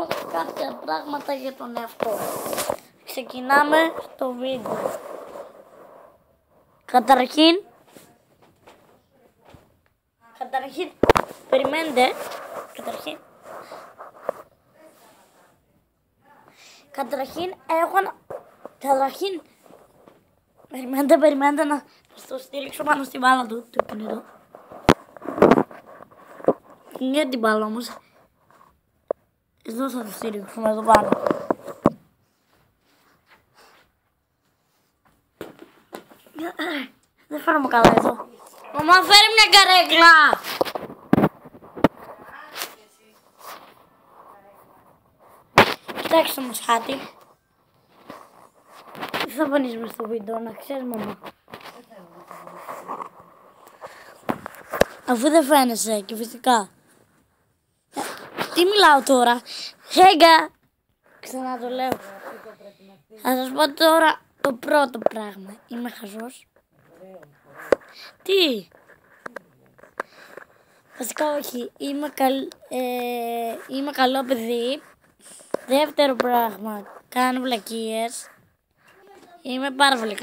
κάνω κάποια πράγματα για τον εαυτό. Ξεκινάμε το βίντεο. Καταρχήν, περιμένετε. Περιμένετε να στο στήριξω πάνω στη μπάλα του, το κινητό. Είναι την μπάλα όμως. Εδώ θα το στήριξουμε εδώ πάνω. Δεν φέρνουμε καλά εδώ. Μαμά, φέρει μια καρέκλα! Κοιτάξτε όμως κάτι. Τι θα πονείς μες στο βίντεο, να ξέρεις μαμά. Αφού δεν φαίνεσαι και φυσικά. Τι μιλάω τώρα. Χέγκα. Ξανά το λέω. Θα σας πω τώρα το πρώτο πράγμα. Είμαι χαζός. Τι. Βασικά όχι. Είμαι καλό παιδί. Δεύτερο πράγμα. Κάνω βλακίες. Είμαι πάρα πολύ